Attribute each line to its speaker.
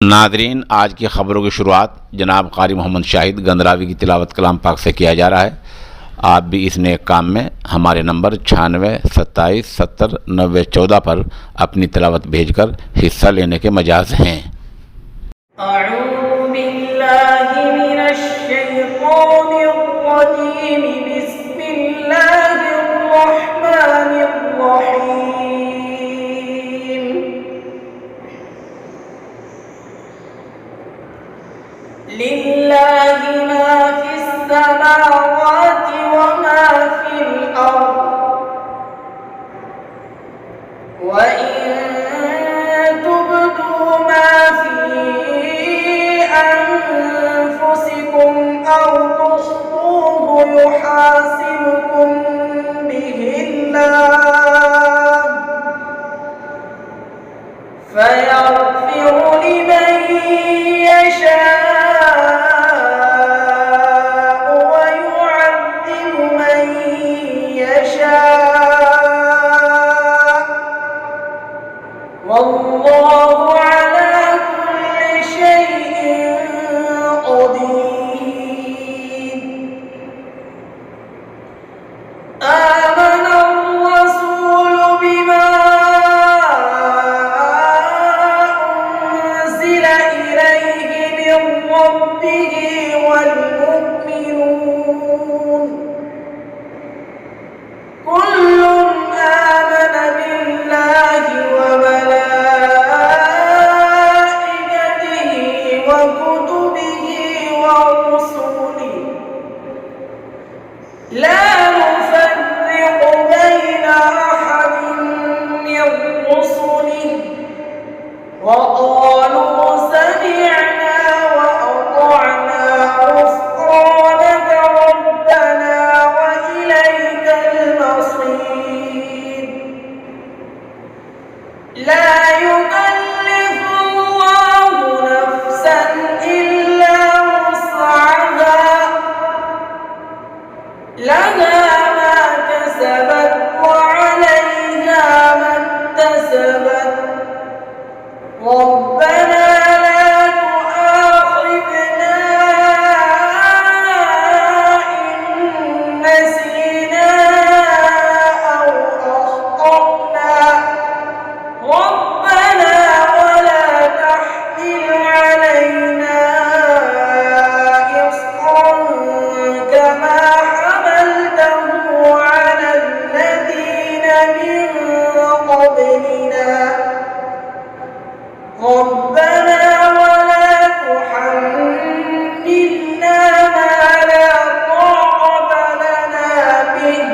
Speaker 1: नादरीन, आज की ख़बरों की शुरुआत जनाब क़ारी मोहम्मद शाहिद गंदरावी की तिलावत कलाम पाक से किया जा रहा है। आप भी इस नेक काम में हमारे नंबर 96 27 70 90 14 पर अपनी तिलावत भेजकर हिस्सा लेने के मजाज हैं।
Speaker 2: लिल्लाहि मा फिस समावाति व मा फिल अर्द व इन तुब्दू मा फी अनफुसिकुम औ तुख्फूहु युहासिबुकुम बिहिल्लाह फयग़फ़िरु लिमन यशा वल्लाहु अला कुल्लि शैइन क़दीर। आमन अर्रसूलु बिमा उन्ज़िला इलैहि मिन रब्बिहि वल मुअ्मिनून कुल्लुन आमन बिल्लाहि व لا نفرق بين أحد من رسله وقالوا سمعنا وأطعنا غفرانك ربنا وإليك المصير لا يكلف الله نفسا إلا وسعها لها ما كسبت وعليها ما اكتسبت ربنا لا تؤاخذنا إن نسينا أو أخطأنا ربنا ولا تحمل علينا إصرا كما على الذين من قبلنا ربنا ولا تحملنا ما لا طاقة لنا به